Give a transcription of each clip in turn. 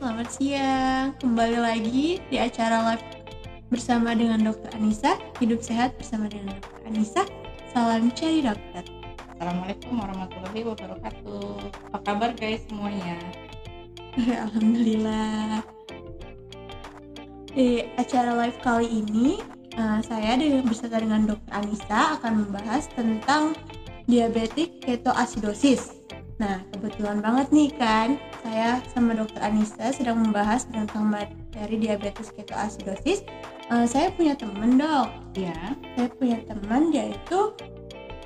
selamat siang. Kembali lagi di acara live bersama dengan Dr. Anissa. Hidup sehat bersama dengan Dr. Anissa. Salam cari dokter. Assalamualaikum warahmatullahi wabarakatuh. Apa kabar guys semuanya? Alhamdulillah. Di acara live kali ini, saya beserta dengan Dr. Anissa akan membahas tentang diabetik ketoasidosis. Nah, kebetulan banget nih kan, saya sama Dr. Anissa sedang membahas tentang materi diabetes ketoasidosis. Saya punya teman dok. Ya. Saya punya teman, dia itu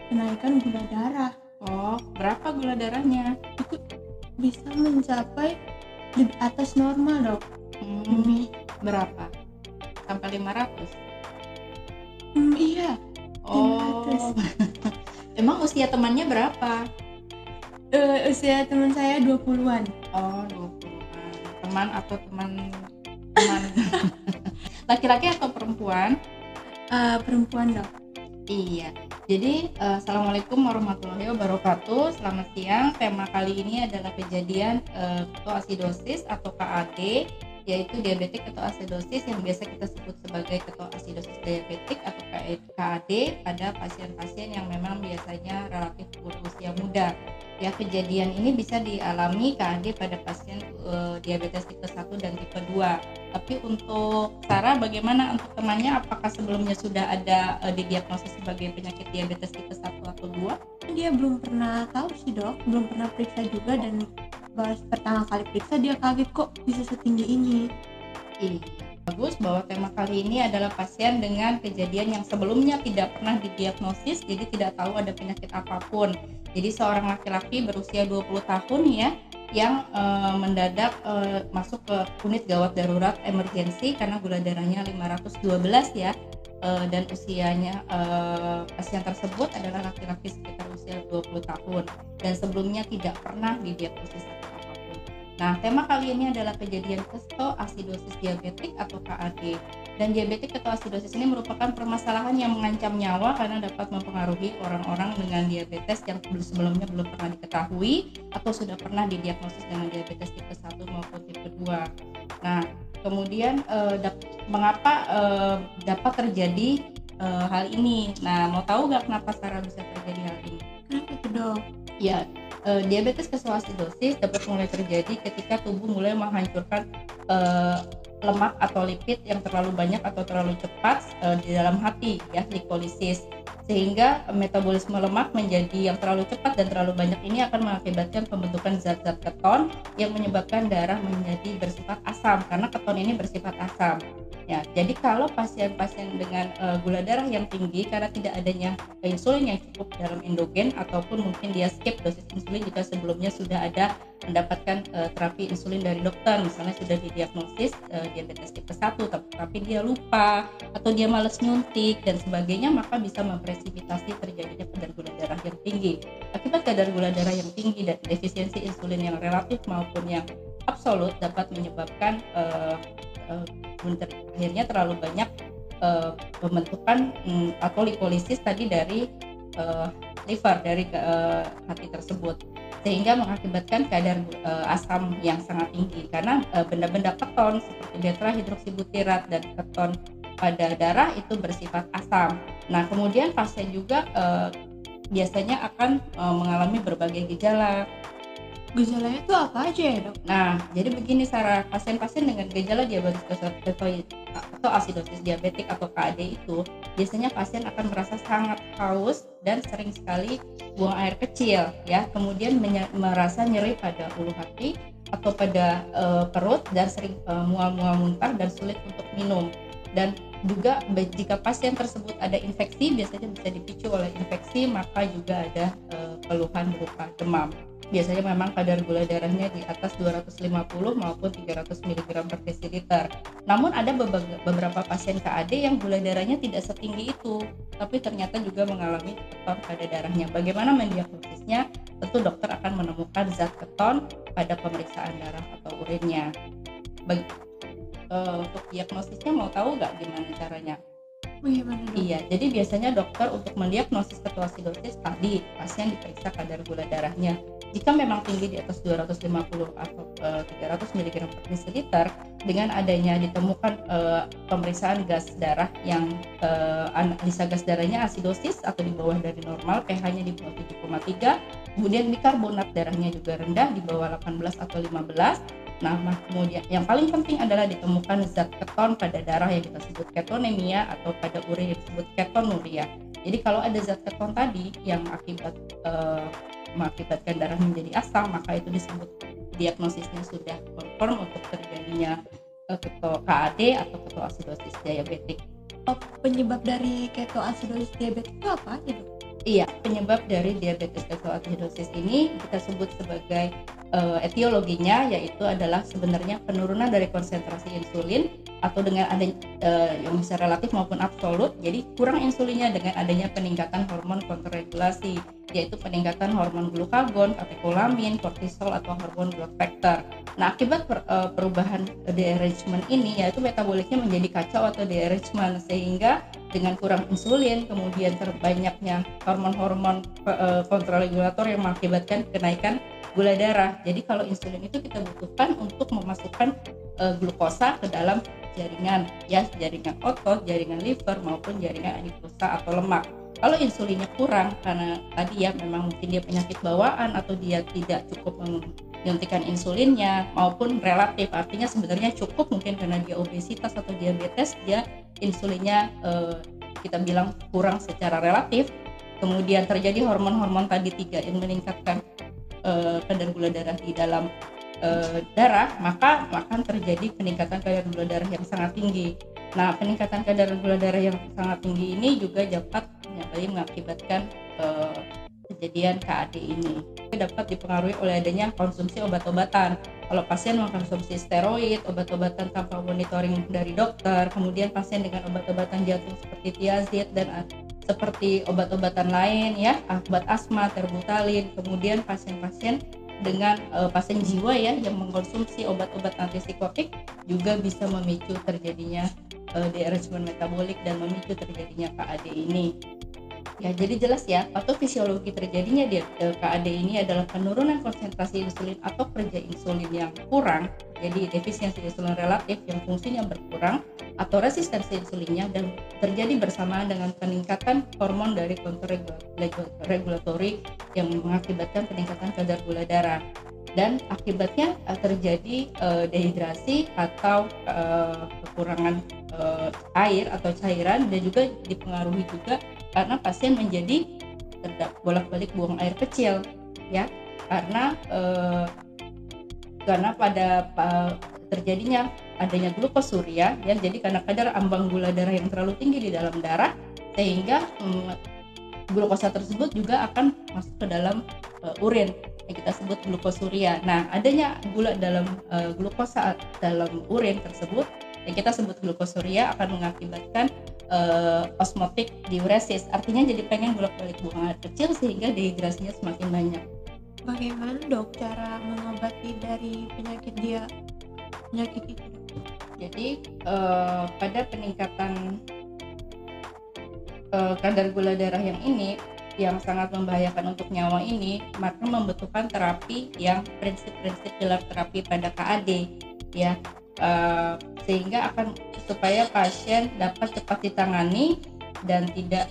kenaikan gula darah. Oh, berapa gula darahnya? Itu bisa mencapai di atas normal dok. Berapa? Sampai 500? Iya. Oh. Emang usia temannya berapa? Usia teman saya 20-an. Oh, 20-an. Teman atau teman laki-laki atau perempuan? Perempuan dok. Iya. Jadi assalamualaikum warahmatullahi wabarakatuh. Selamat siang. Tema kali ini adalah kejadian ketoasidosis atau KAD, yaitu diabetik ketoasidosis yang biasa kita sebut sebagai ketoasidosis diabetik atau KAD pada pasien-pasien yang memang biasanya relatif berusia muda. Ya, kejadian ini bisa dialami KAD pada pasien diabetes tipe 1 dan tipe 2. Tapi untuk Sarah, bagaimana untuk temannya? Apakah sebelumnya sudah ada didiagnosis sebagai penyakit diabetes tipe 1 atau 2? Dia belum pernah tahu sih dok, belum pernah periksa juga, dan baru pertama kali periksa dia kaget kok bisa setinggi ini. Iya, bagus bahwa tema kali ini adalah pasien dengan kejadian yang sebelumnya tidak pernah didiagnosis, jadi tidak tahu ada penyakit apapun. Jadi seorang laki-laki berusia 20 tahun ya, yang mendadak masuk ke unit gawat darurat emergensi karena gula darahnya 512 ya, dan usianya pasien tersebut adalah laki-laki sekitar usia 20 tahun dan sebelumnya tidak pernah didiagnosis apapun. Nah, tema kali ini adalah kejadian ketoasidosis diabetik atau KAD. Dan diabetik ketoasidosis ini merupakan permasalahan yang mengancam nyawa karena dapat mempengaruhi orang-orang dengan diabetes yang sebelumnya belum pernah diketahui atau sudah pernah didiagnosis dengan diabetes tipe 1 maupun tipe 2. Nah, kemudian mengapa dapat terjadi hal ini? Nah, mau tahu nggak kenapa Sarah bisa terjadi hal ini? Kenapa itu dok? Ya, diabetes ketoasidosis dapat mulai terjadi ketika tubuh mulai menghancurkan lemak atau lipid yang terlalu banyak atau terlalu cepat di dalam hati ya, glikolisis, sehingga metabolisme lemak menjadi yang terlalu cepat dan terlalu banyak ini akan mengakibatkan pembentukan zat-zat keton yang menyebabkan darah menjadi bersifat asam karena keton ini bersifat asam. Ya, jadi kalau pasien-pasien dengan gula darah yang tinggi karena tidak adanya insulin yang cukup dalam endogen ataupun mungkin dia skip dosis insulin jika sebelumnya sudah ada mendapatkan terapi insulin dari dokter, misalnya sudah didiagnosis diabetes tipe 1 tapi dia lupa atau dia malas nyuntik dan sebagainya, maka bisa mempresipitasi terjadinya kadar gula darah yang tinggi. Akibat kadar gula darah yang tinggi dan defisiensi insulin yang relatif maupun yang absolut dapat menyebabkan akhirnya terlalu banyak pembentukan atau lipolisis tadi dari liver dari hati tersebut, sehingga mengakibatkan kadar asam yang sangat tinggi karena benda-benda keton seperti tetrahidroksibutirat dan keton pada darah itu bersifat asam. Nah, kemudian pasien juga biasanya akan mengalami berbagai gejala. Gejalanya itu apa aja ya dok? Nah, jadi begini Sarah, pasien-pasien dengan gejala diabetes ketoasidosis diabetik atau KAD itu biasanya pasien akan merasa sangat haus dan sering sekali buang air kecil ya, kemudian merasa nyeri pada ulu hati atau pada perut dan sering mual-mual muntah dan sulit untuk minum. Dan juga jika pasien tersebut ada infeksi, biasanya bisa dipicu oleh infeksi, maka juga ada keluhan berupa demam. Biasanya memang kadar gula darahnya di atas 250 maupun 300 mg per desiliter. Namun ada beberapa pasien KAD yang gula darahnya tidak setinggi itu, tapi ternyata juga mengalami keton pada darahnya. Bagaimana mendiagnosisnya? Tentu dokter akan menemukan zat keton pada pemeriksaan darah atau urinnya. Untuk diagnosisnya mau tahu nggak gimana caranya? Bagaimana dok? Iya, jadi biasanya dokter untuk mendiagnosis ketoasidosis tadi pasien diperiksa kadar gula darahnya. Jika memang tinggi di atas 250 atau 300 mg per desiliter, dengan adanya ditemukan pemeriksaan gas darah yang analisa gas darahnya asidosis atau di bawah dari normal, pH-nya di bawah 7,3, kemudian bikarbonat darahnya juga rendah di bawah 18 atau 15. Nah, kemudian yang paling penting adalah ditemukan zat keton pada darah yang kita sebut ketonemia atau pada urin yang disebut ketonuria. Jadi kalau ada zat keton tadi yang mengakibatkan darah menjadi asam, maka itu disebut diagnosisnya sudah confirm untuk terjadinya KAD atau ketoasidosis diabetik. Penyebab dari ketoasidosis diabetes itu apa aja dok? Iya, penyebab dari diabetes ketoasidosis ini kita sebut sebagai etiologinya, yaitu adalah sebenarnya penurunan dari konsentrasi insulin atau dengan ada yang bisa relatif maupun absolut. Jadi kurang insulinnya dengan adanya peningkatan hormon kontrregulasi, yaitu peningkatan hormon glukagon, katekolamin, kortisol atau hormon growth factor. Nah, akibat perubahan dearrangement ini, yaitu metaboliknya menjadi kacau atau dearrangement, sehingga dengan kurang insulin, kemudian terbanyaknya hormon-hormon kontraregulator yang mengakibatkan kenaikan gula darah. Jadi kalau insulin itu kita butuhkan untuk memasukkan glukosa ke dalam jaringan, ya, jaringan otot, jaringan liver maupun jaringan adipose atau lemak. Kalau insulinnya kurang karena tadi ya memang mungkin dia penyakit bawaan atau dia tidak cukup menyuntikkan insulinnya, maupun relatif artinya sebenarnya cukup mungkin karena dia obesitas atau diabetes, dia insulinnya kita bilang kurang secara relatif, kemudian terjadi hormon-hormon tadi tiga yang meningkatkan kadar gula darah di dalam darah, maka akan terjadi peningkatan kadar gula darah yang sangat tinggi. Nah, peningkatan kadar gula darah yang sangat tinggi ini juga dapat mengakibatkan kejadian KAD ini. Dapat dipengaruhi oleh adanya konsumsi obat-obatan. Kalau pasien mengkonsumsi steroid, obat-obatan tanpa monitoring dari dokter, kemudian pasien dengan obat-obatan jantung seperti tiazid dan seperti obat-obatan lain ya, obat asma, terbutalin, kemudian pasien-pasien dengan pasien jiwa ya yang mengkonsumsi obat-obat antipsikotik juga bisa memicu terjadinya dearrangement metabolik dan memicu terjadinya KAD ini. Ya, jadi jelas ya, patofisiologi terjadinya KAD ini adalah penurunan konsentrasi insulin atau kerja insulin yang kurang, jadi defisiensi insulin relatif yang fungsinya berkurang atau resistensi insulinnya, dan terjadi bersamaan dengan peningkatan hormon dari kontrregulatory yang mengakibatkan peningkatan kadar gula darah. Dan akibatnya terjadi dehidrasi atau kekurangan air atau cairan, dan juga dipengaruhi juga karena pasien menjadi bolak-balik buang air kecil ya, karena pada terjadinya adanya glukosuria ya, jadi karena kadar ambang gula darah yang terlalu tinggi di dalam darah, sehingga glukosa tersebut juga akan masuk ke dalam urin yang kita sebut glukosuria. Nah, adanya gula dalam glukosa dalam urin tersebut yang kita sebut glukosuria akan mengakibatkan osmotic diuresis, artinya jadi pengen bolak-balik buang air kecil sehingga dehidrasinya semakin banyak. Bagaimana dok cara mengobati dari penyakit itu? Jadi pada peningkatan kadar gula darah yang ini yang sangat membahayakan untuk nyawa ini, maka membutuhkan terapi yang prinsip-prinsip dalam terapi pada KAD ya, sehingga akan supaya pasien dapat cepat ditangani dan tidak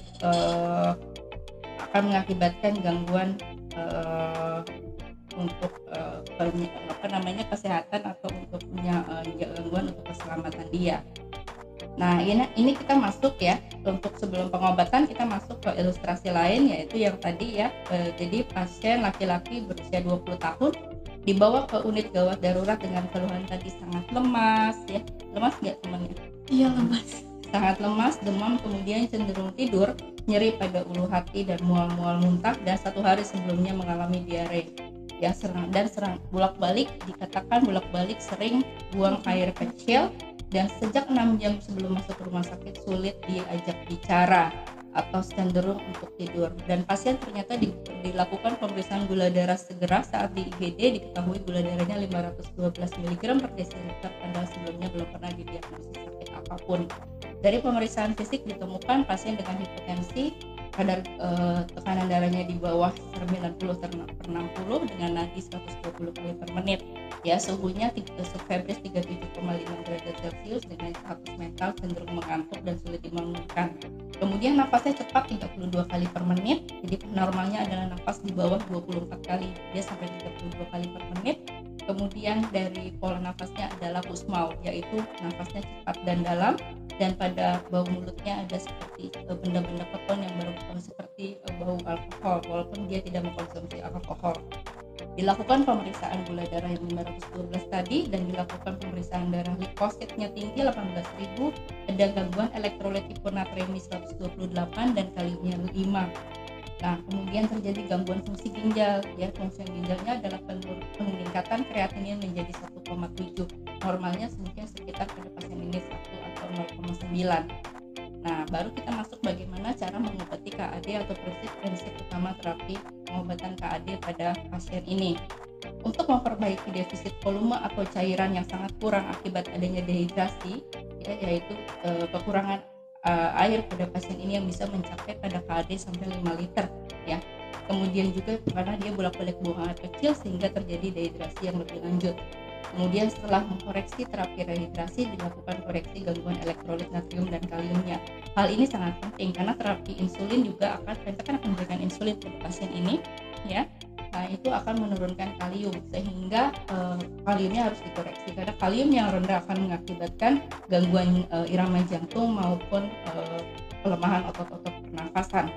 akan mengakibatkan gangguan untuk kesehatan atau untuk gangguan untuk keselamatan dia. Nah, ini kita masuk ya, untuk sebelum pengobatan kita masuk ke ilustrasi lain, yaitu yang tadi ya, jadi pasien laki-laki berusia 20 tahun dibawa ke unit gawat darurat dengan keluhan tadi sangat lemas ya. Lemas nggak temannya? Iya, lemas. Sangat lemas, demam, kemudian cenderung tidur, nyeri pada ulu hati dan mual-mual muntah, dan 1 hari sebelumnya mengalami diare ya, serang bolak-balik, dikatakan bolak-balik sering buang air kecil, dan sejak 6 jam sebelum masuk rumah sakit sulit diajak bicara atau cenderung untuk tidur. Dan pasien ternyata dilakukan pemeriksaan gula darah segera saat di IGD, diketahui gula darahnya 512 mg per desiliter, padahal sebelumnya belum pernah didiagnosis sakit apapun. Dari pemeriksaan fisik ditemukan pasien dengan hipotensi, kadar tekanan darahnya di bawah 90/60 dengan nadi 120 kali per menit. Ya, suhunya subfebris 37,5 derajat Celcius dengan status mental cenderung mengantuk dan sulit dibangunkan. Kemudian nafasnya cepat 32 kali per menit. Jadi normalnya adalah nafas di bawah 24 kali, dia sampai 32 kali per menit. Kemudian dari pola nafasnya adalah husmaul, yaitu nafasnya cepat dan dalam, dan pada bau mulutnya ada seperti benda-benda keton yang seperti bau alkohol walaupun dia tidak mengkonsumsi alkohol. Dilakukan pemeriksaan gula darah yang 512 tadi dan dilakukan pemeriksaan darah leukositnya tinggi 18.000, ada gangguan elektrolit hiponatremi 128 dan kaliumnya 5. Nah, kemudian terjadi gangguan fungsi ginjal, ya, fungsi ginjalnya adalah peningkatan kreatinin menjadi 1,7. Normalnya mungkin sekitar pada pasien ini 1 atau 0,9. Nah, baru kita masuk bagaimana cara mengobati KAD atau prinsip utama terapi pengobatan KAD pada pasien ini. Untuk memperbaiki defisit volume atau cairan yang sangat kurang akibat adanya dehidrasi, ya, yaitu kekurangan air pada pasien ini yang bisa mencapai pada KAD sampai 5 liter, ya. Kemudian juga karena dia bolak-balik buang air kecil sehingga terjadi dehidrasi yang lebih lanjut. Kemudian setelah mengkoreksi terapi rehidrasi, dilakukan koreksi gangguan elektrolit natrium dan kaliumnya. Hal ini sangat penting karena terapi insulin juga kita akan memberikan insulin pada pasien ini, ya. Nah, itu akan menurunkan kalium sehingga kaliumnya harus dikoreksi karena kalium yang rendah akan mengakibatkan gangguan irama jantung maupun pelemahan otot-otot pernafasan.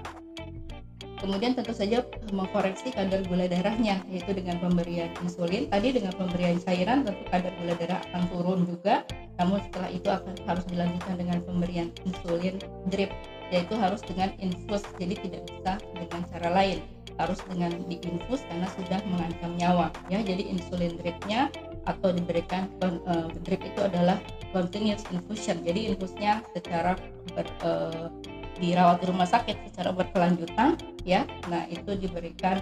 Kemudian tentu saja mengkoreksi kadar gula darahnya, yaitu dengan pemberian insulin. Tadi dengan pemberian cairan tentu kadar gula darah akan turun juga, namun setelah itu harus dilanjutkan dengan pemberian insulin drip, yaitu harus dengan infus, jadi tidak bisa dengan cara lain, harus dengan diinfus karena sudah mengancam nyawa, ya. Jadi insulin dripnya atau diberikan drip itu adalah continuous infusion, jadi infusnya secara dirawat di rumah sakit secara berkelanjutan, ya. Nah, itu diberikan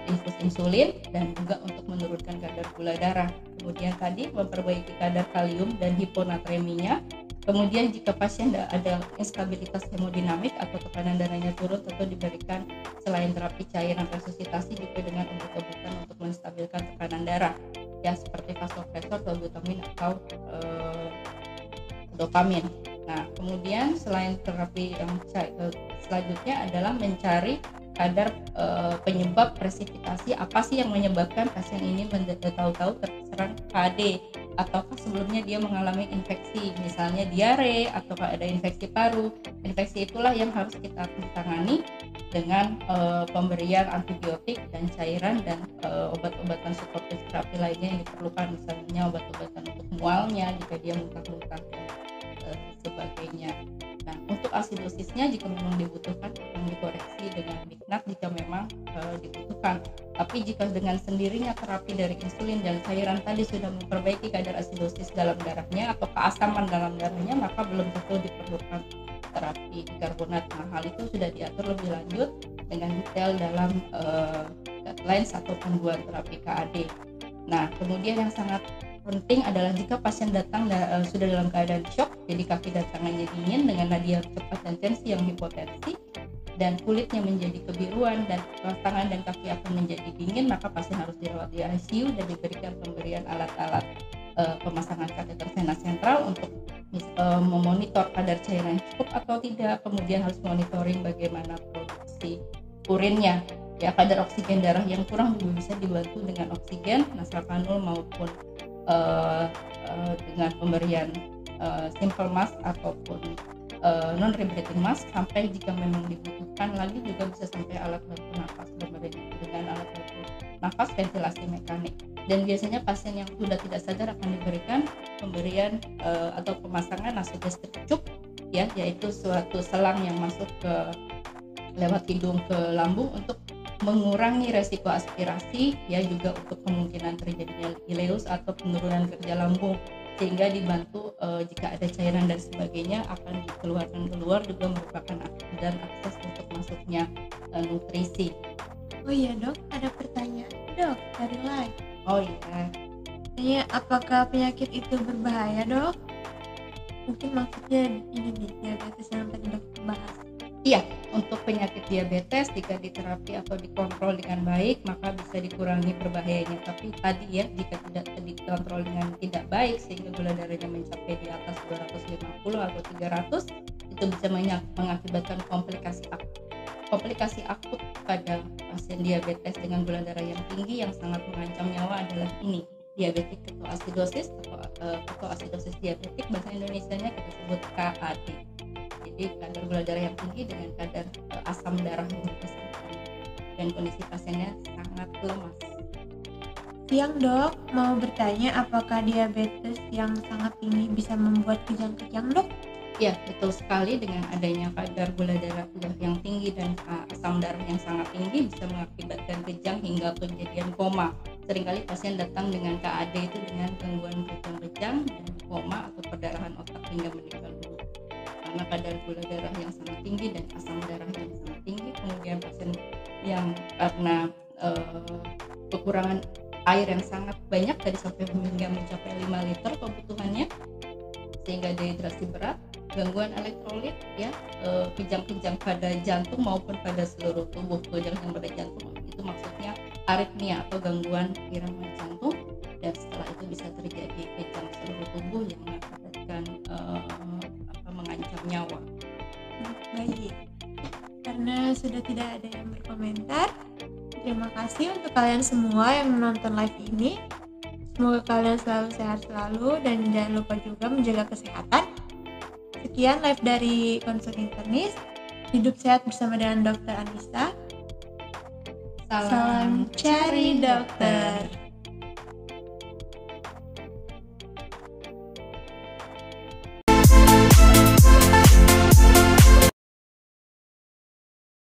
infus insulin dan juga untuk menurunkan kadar gula darah. Kemudian tadi memperbaiki kadar kalium dan hiponatreminya. Kemudian jika pasien ada instabilitas hemodinamik atau tekanan darahnya turun, tentu diberikan selain terapi cairan resusitasi juga dengan obat-obatan untuk menstabilkan tekanan darah, ya, seperti vasopresor, dobutamine atau dopamin. Nah, kemudian selain terapi yang selanjutnya adalah mencari kadar penyebab presipitasi, apa sih yang menyebabkan pasien ini tahu-tahu terserang KAD, ataukah sebelumnya dia mengalami infeksi, misalnya diare ataukah ada infeksi paru. Infeksi itulah yang harus kita tangani dengan pemberian antibiotik dan cairan dan obat-obatan suportif terapi lainnya yang diperlukan, misalnya obat-obatan untuk mualnya jika dia muntah-muntah dan sebagainya. Nah, untuk asidosisnya jika memang dibutuhkan akan dikoreksi dengan miknat jika memang dibutuhkan. Tapi jika dengan sendirinya terapi dari insulin dan cairan tadi sudah memperbaiki kadar asidosis dalam darahnya atau keasaman dalam darahnya, maka belum tentu diperlukan terapi bikarbonat. Nah, hal itu sudah diatur lebih lanjut dengan detail dalam guidelines atau panduan terapi KAD. Nah, kemudian yang sangat penting adalah jika pasien datang sudah dalam keadaan shock, jadi kaki dan tangannya dingin dengan nadi yang cepat dan tensi yang hipotensi, dan kulitnya menjadi kebiruan dan tangan dan kaki akan menjadi dingin, maka pasien harus dirawat di ICU dan diberikan pemberian alat-alat pemasangan kateter vena sentral untuk memonitor kadar cairan cukup atau tidak. Kemudian harus monitoring bagaimana produksi urinnya, ya. Kadar oksigen darah yang kurang juga bisa dibantu dengan oksigen nasal kanul maupun dengan pemberian simple mask ataupun non rebreathing mask, sampai jika memang dibutuhkan lagi juga bisa sampai alat bantu nafas dengan alat bantu nafas ventilasi mekanik. Dan biasanya pasien yang sudah tidak sadar akan diberikan pemberian atau pemasangan nasogestrik cup, ya, yaitu suatu selang yang masuk ke lewat hidung ke lambung untuk mengurangi resiko aspirasi, ya, juga untuk kemungkinan terjadinya ileus atau penurunan kerja lambung, sehingga dibantu jika ada cairan dan sebagainya akan dikeluarkan keluar, juga merupakan dan akses untuk masuknya nutrisi. Oh iya dok, ada pertanyaan dok dari live. Oh iya. Apakah penyakit itu berbahaya dok? Mungkin maksudnya ini nih, diabetes yang tadi dokter bahas. Iya, untuk penyakit diabetes jika diterapi atau dikontrol dengan baik maka bisa dikurangi berbahayanya. Tapi tadi ya, jika tidak dikontrol dengan tidak baik sehingga gula darahnya mencapai di atas 250 atau 300, itu bisa mengakibatkan komplikasi akut pada pasien diabetes dengan gula darah yang tinggi yang sangat mengancam nyawa adalah ini, diabetik ketoasidosis atau ketoasidosis diabetik, bahasa Indonesianya kita sebut KAD. Jadi kadar gula darah yang tinggi dengan kadar asam darah yang juga sangat tinggi dan kondisi pasiennya sangat lemas. Siang dok, mau bertanya apakah diabetes yang sangat tinggi bisa membuat kejang-kejang dok? Ya, betul sekali. Dengan adanya kadar gula darah yang tinggi dan asam darah yang sangat tinggi bisa mengakibatkan kejang hingga kejadian koma. Seringkali pasien datang dengan KAD itu dengan gangguan kejang-kejang dan koma atau perdarahan otak hingga meninggal dunia. Karena kadar gula darah yang sangat tinggi dan asam darah yang sangat tinggi, kemudian pasien yang karena kekurangan air yang sangat banyak tadi sampai hingga mencapai 5 liter kebutuhannya sehingga dehidrasi berat, gangguan elektrolit ya, kejang-kejang pada jantung maupun pada seluruh tubuh. Kejang-kejang pada jantung itu maksudnya aritmia atau gangguan irama jantung, dan setelah itu bisa terjadi kejang seluruh tubuh yang mengakibatkan mengancam nyawa. Baik, karena sudah tidak ada yang berkomentar, terima kasih untuk kalian semua yang menonton live ini. Semoga kalian selalu sehat selalu dan jangan lupa juga menjaga kesehatan. Sekian live dari Konsul Internis. Hidup sehat bersama dengan Dr. Anissa. Salam Salam cari dokter.